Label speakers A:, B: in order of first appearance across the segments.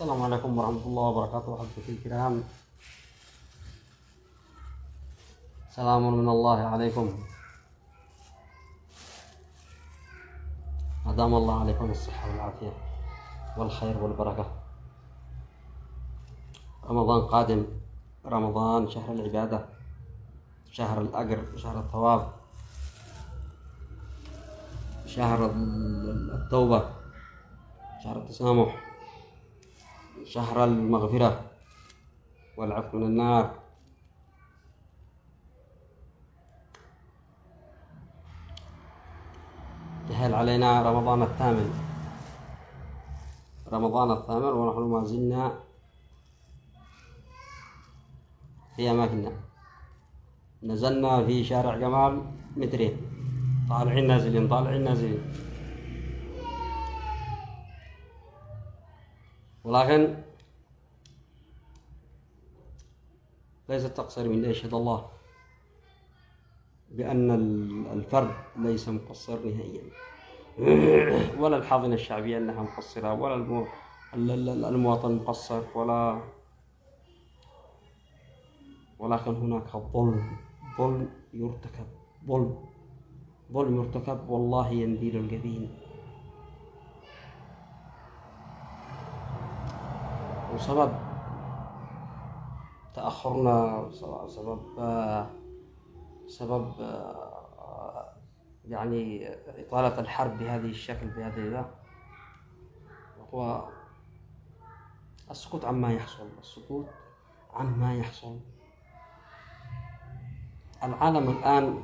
A: السلام عليكم ورحمة الله وبركاته أحبتي الكرام. سلام من الله عليكم، أدام الله عليكم الصحة والعافية والخير والبركة. رمضان قادم، رمضان شهر العبادة، شهر الأجر، شهر الثواب، شهر التوبة، شهر التسامح، شهر المغفرة والعفو من النار. دخل علينا رمضان الثامن، ونحن ما زلنا في أماكننا. نزلنا في شارع جمال مترين، طالعين نازلين، ولكن ليس التقصير من يشهد الله بأن الفرد ليس مقصر نهائيا، ولا الحاضنة الشعبية أنها مقصرة، ولا المواطن مقصر، ولكن هناك ظلم يرتكب والله ينبيل الجبين. وسبب تأخرنا سبب يعني إطالة الحرب بهذه الشكل، بهذه هو السكوت عما يحصل. العالم الآن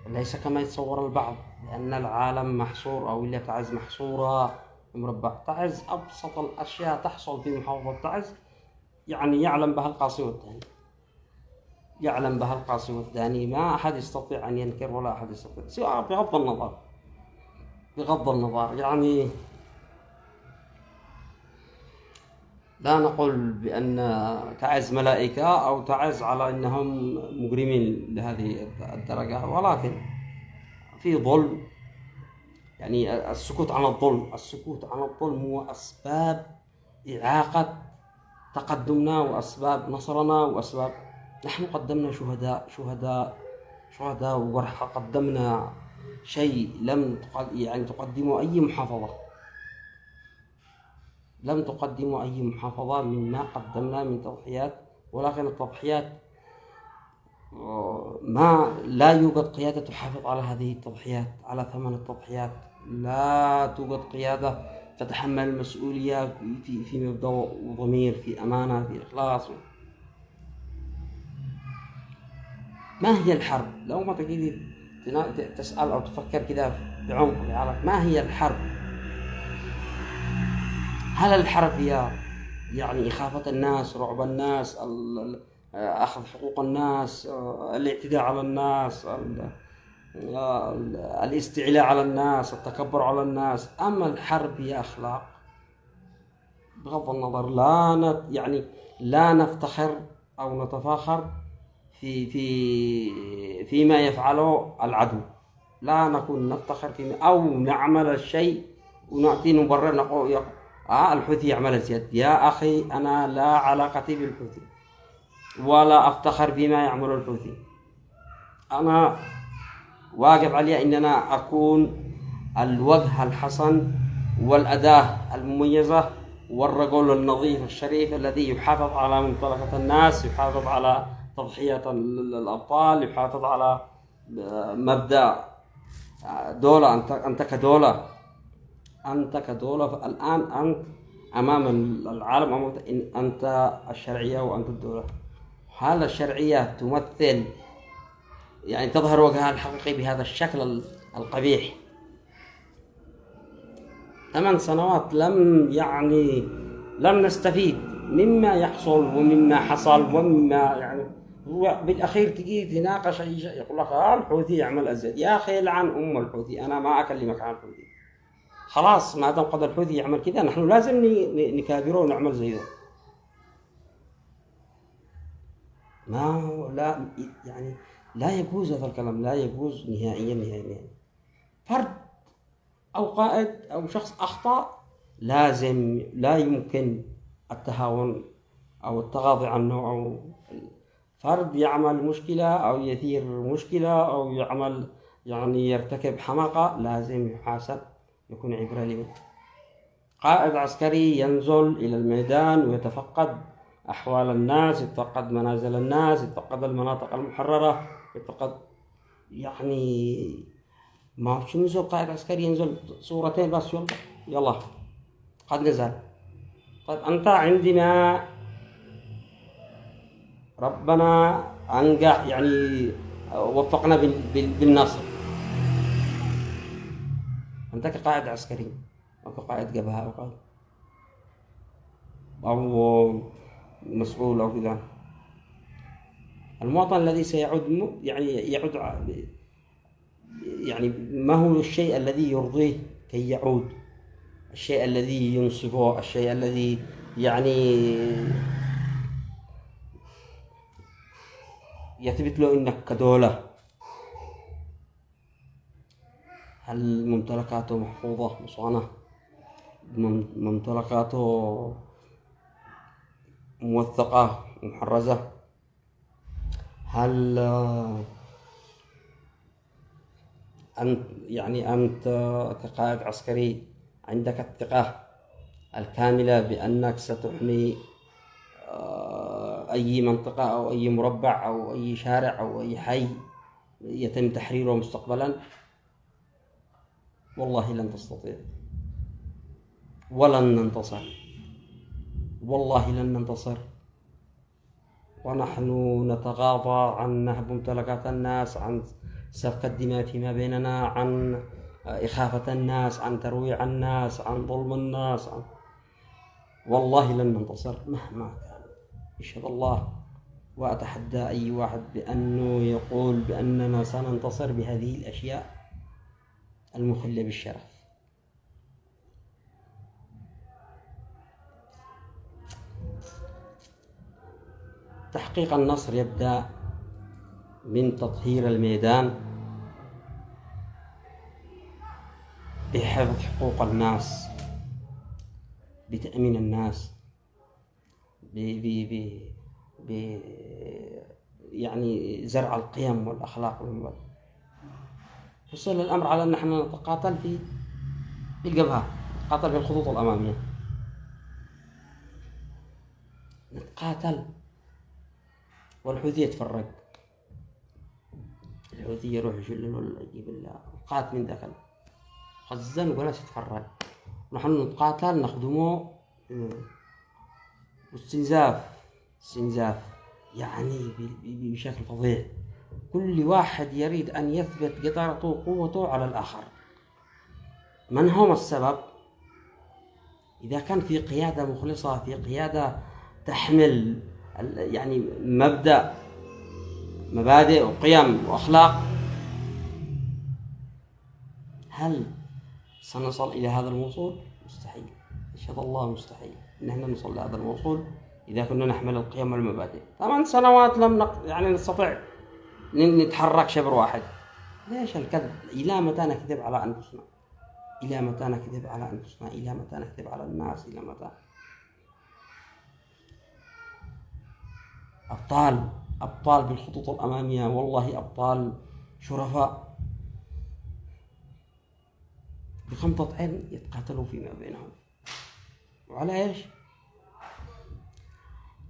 A: ليس كما يتصور البعض، لأن العالم محصور، أو اللي تعز محصورة مربع. تعز أبسط الأشياء تحصل في محافظة تعز، يعني يعلم بها القاصي والداني، ما أحد يستطيع أن ينكر، ولا أحد يستطيع سواء بغض النظر. يعني لا نقول بأن تعز ملائكة أو تعز على أنهم مجرمين لهذه الدرجة، ولكن في ظلم. يعني السكوت عن الظلم هو أسباب إعاقة تقدمنا، وأسباب نصرنا، وأسباب نحن قدمنا شهداء وقدمنا شيء لم تقدمه أي محافظة، مما قدمنا من تضحيات. ولكن التضحيات لا يوجد قيادة تحافظ على هذه التضحيات، على ثمن التضحيات. لا توجد قيادة تتحمل المسؤولية في مبدأ وضمير، في أمانة، في إخلاص. ما هي الحرب؟ لو ما تجي تسأل أو تفكر كده بعمق، ما هي الحرب؟ هل الحرب هي يعني إخافة الناس، رعب الناس، أخذ حقوق الناس، الاعتداء على الناس، الاستعلاء على الناس، التكبر على الناس؟ أما الحرب هي أخلاق. بغض النظر، لا نفتخر أو نتفاخر فيما يفعله العدو. لا نكون نفتخر أو نعمل الشيء ونعطي مبرر، نقول الحوثي يعمل الزيادة. يا أخي، أنا لا علاقة بالحوثي، ولا أفتخر بما يعمل الحوثي. أنا واجب علي أن أنا أكون الوجه الحسن والأداة المميزة والرجل النظيف الشريف الذي يحافظ على ممتلكات الناس، يحافظ على تضحية الأبطال، يحافظ على مبدأ دولة. أنت كدولة الآن أنت أمام العالم، أنت الشرعية وأنت الدولة. هل الشرعية تمثل تظهر وجهها الحقيقي بهذا الشكل القبيح؟ 8 سنوات لم نستفيد مما يحصل ومما حصل ومما بالأخير تجي تناقش أي شيء، يقول لك الحوثي يعمل أزيد. يا أخي لعن الحوثي، أنا ما أكلمك عن الحوثي. خلاص، ما دام قد الحوثي يعمل كذا، نحن لازم نكابره ونعمل زيه. لا يجوز هذا الكلام، لا يجوز نهائيا. فرد أو قائد أو شخص أخطأ لا يمكن التهاون أو التغاضي عنه، أو فرد يعمل مشكلة أو يثير مشكلة أو يعمل يعني يرتكب حماقة لازم يحاسب، يكون عبرة له. قائد عسكري ينزل إلى الميدان ويتفقد أحوال الناس، يتفقد منازل الناس، يتفقد المناطق المحررة، يتفقد يعني ما شو نزل قائد عسكري ينزل صورتين بس يلا قد نزل. طيب أنت عندما ربنا أنجح يعني وفقنا بالنصر، أنت كقائد عسكري أو كقائد جبهة أو مسؤول أو كذا، المواطن الذي سيعود يعني ما هو الشيء الذي يرضيه كي يعود، الشيء الذي ينصفه، الشيء الذي يعني يثبت له إنك كدولة. هل ممتلكاته محفوظة مصانة، ممتلكاته موثقة محرزة؟ هل أنت كقائد عسكري عندك الثقة الكاملة بأنك ستحمي أي منطقة أو أي مربع أو أي شارع أو أي حي يتم تحريره مستقبلا؟ والله لن تستطيع، ولن ننتصر، والله لن ننتصر، ونحن نتغاضى عن نهب ممتلكات الناس، عن سفك الدماء فيما بيننا، عن إخافة الناس، عن ترويع الناس، عن ظلم الناس، والله لن ننتصر مهما كان. يشهد الله وأتحدى أي واحد بأنه يقول بأننا سننتصر بهذه الأشياء المخلة بالشرف. تحقيق النصر يبدأ من تطهير الميدان بحفظ حقوق الناس، بتأمين الناس، يعني زرع القيم والأخلاق والمبادئ. وصل الأمر على أن نحن نتقاتل في الجبهة، نتقاتل في الخطوط الأمامية، نتقاتل والحوثي يتفرج، الحوثي يروح يشلل ولا يجيب القات من داخل خزن ولا يتفرج، نحن نتقاتل نخدمه استنزاف يعني بشكل فظيع. كل واحد يريد أن يثبت جدارته وقوته على الآخر. من هم السبب؟ إذا كان في قيادة مخلصة، في قيادة تحمل يعني مبادئ وقيم وأخلاق، هل سنصل إلى هذا الموصول؟ مستحيل، يشهد الله مستحيل إن احنا نصل لهذا الموصول إذا كنا نحمل القيم والمبادئ. 8 سنوات لم نستطيع نتحرك شبر واحد. ليش الكذب؟ إلى متى نكذب على أنفسنا؟ إلى متى نكذب على أنفسنا؟ إلى متى نكذب على الناس؟ إلى متى؟ أبطال بالخطوط الأمامية، والله أبطال شرفاء، بخمطة عين يتقاتلوا فيما بينهم. وعلى إيش؟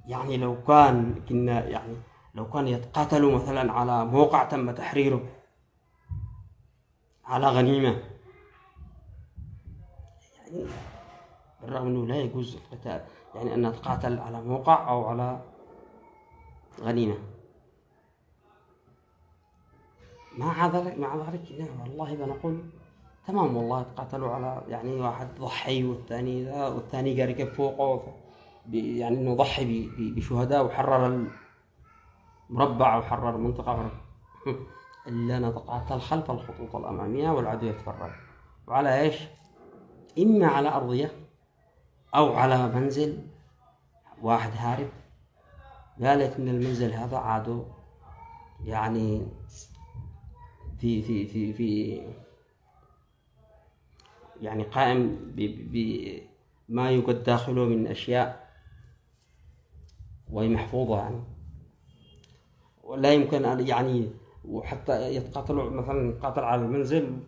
A: يعني لو كان يتقاتلوا مثلا على موقع تم تحريره، على غنيمة، يعني بالرغم أنه لا يجوز القتال، يعني أن نتقاتل على موقع أو على غنيمة، مع ذلك والله بنقول تمام، والله تقاتلوا على يعني واحد ضحي والثاني قال ركب فوقه، يعني انه ضحي بشهداء وحرر المربع وحرر المنطقة، إلا نتقاتل خلف الخطوط الأمامية والعدو يتفرج. وعلى إيش؟ إما على أرضية أو على منزل واحد هارب قالت من المنزل هذا عادوا يعني في يعني قائم بما يوجد داخله من أشياء وهي محفوظة يعني، ولا يمكن أن يعني وحتى يتقاتلوا مثلا قاتل على المنزل،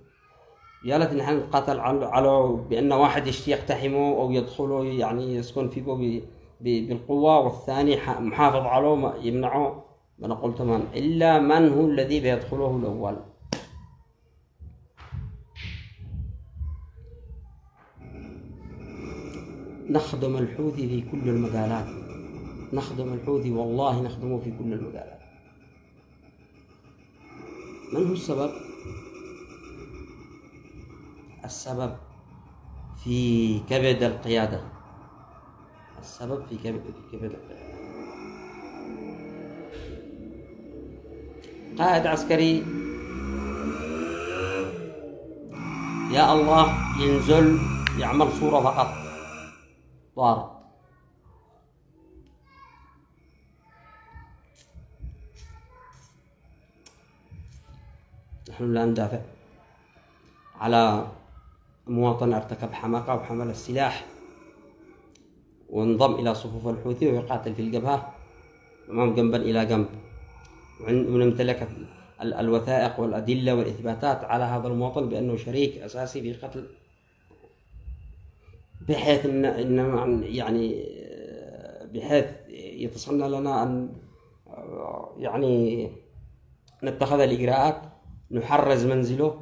A: يا ليت نحن نتقاتل على بأن واحد يشتي يقتحمه أو يدخله يعني يسكن فيه بالقوة، والثاني محافظ عليه يمنعه. بنقول تمام، إلا من هو الذي بيدخله الأول. نخدم الحوثي في كل المجالات، نخدم الحوثي والله نخدمه في كل المجالات. من هو السبب؟ السبب في كبد القيادة، السبب في كبد القيادة. قائد عسكري يا الله ينزل يعمل صورة فقط ضارب، نحن لا ندافع على مواطن ارتكب حماقة وحمل السلاح وانضم إلى صفوف الحوثي ويقاتل في الجبهة أمام جنبا إلى جنب، ونمتلك الوثائق والأدلة والإثباتات على هذا المواطن بأنه شريك أساسي في قتل، بحيث إن يعني بحيث يتصنى لنا أن يعني نتخذ الإجراءات، نحرز منزله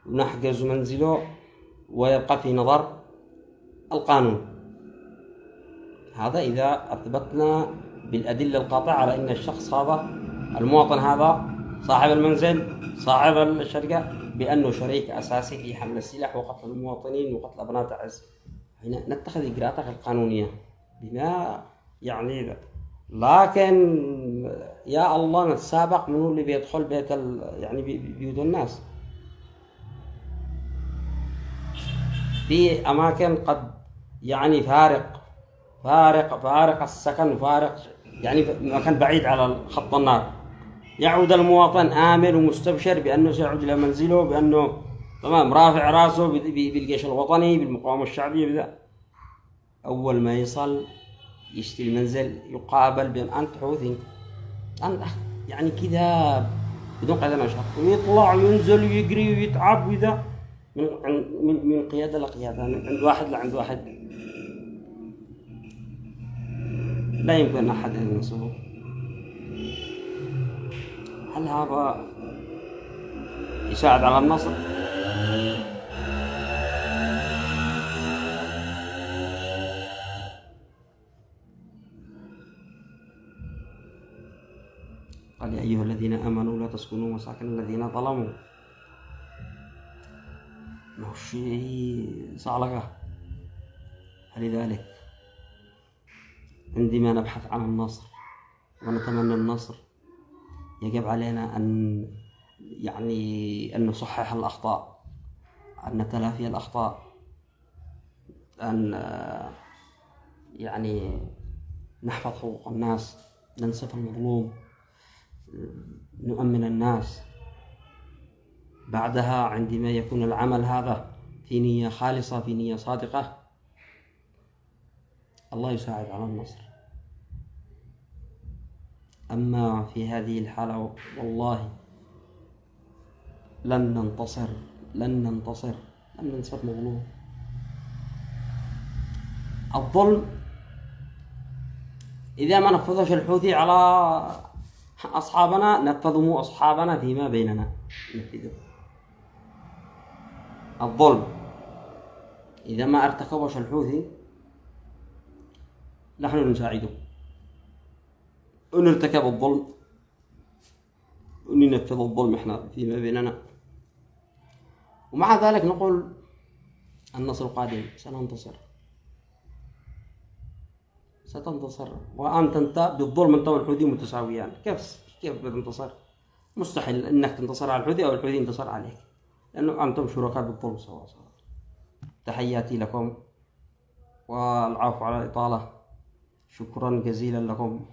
A: ونحجز منزله ويبقى في نظر القانون. هذا إذا أثبتنا بالأدلة القاطعة على أن الشخص هذا المواطن هذا صاحب المنزل صاحب الشركة بأنه شريك أساسي في حمل السلاح وقتل المواطنين وقتل أبناء تعز. هنا نتخذ إجراءات القانونية بما يعني، لكن يا الله نتسابق منو اللي بيدخل بيت يعني بيوت الناس في أماكن قد يعني فارق السكن، فارق يعني مكان بعيد على خط النار، يعود المواطن آمن ومستبشر بأنه سيعود إلى منزله، بأنه تمام رافع راسه بالجيش الوطني بالمقاومة الشعبية بذا. أول ما يصل يشتري المنزل يقابل بأن أنت حوثي، أنت يعني كذا بدون قيد نشاط، ويطلع وينزل ويجري ويتعب وذا من قيادة لقيادة، من عند واحد لعند واحد، لا يمكن أحد أن ينصبه. هل هذا يساعد على النصر؟ قال يا أيها الذين آمنوا لا تسكنوا مساكن الذين ظلموا، ما هو شيء صعلقة. فلذلك عندما نبحث عن النصر ونتمنى النصر يجب علينا أن نصحح الأخطاء، أن نتلافي الأخطاء، أن يعني نحفظ حقوق الناس، ننصف المظلوم، نؤمن الناس. بعدها عندما يكون العمل هذا في نية خالصة في نية صادقة الله يساعد على النصر. أما في هذه الحالة والله لن ننتصر، لن ننصف مظلوم. الظلم إذا ما نفذش الحوثي على أصحابنا نفذوا أصحابنا فيما بيننا، نفذوا الظلم إذا ما ارتكبش الحوثي نحن نساعده، ونرتكب الظلم وننفذ الظلم إحنا فيما بيننا. ومع ذلك نقول النصر قادم، سننتصر، ستنتصر. وأنت بالظلم أنت والحوثي متساويان، كيف بتنتصر؟ مستحيل أنك تنتصر على الحوثي أو الحوثي ينتصر عليك، لأنه أنتم شركاء بالظلم سوا. تحياتي لكم والعفو على الإطالة، شكرا جزيلا لكم.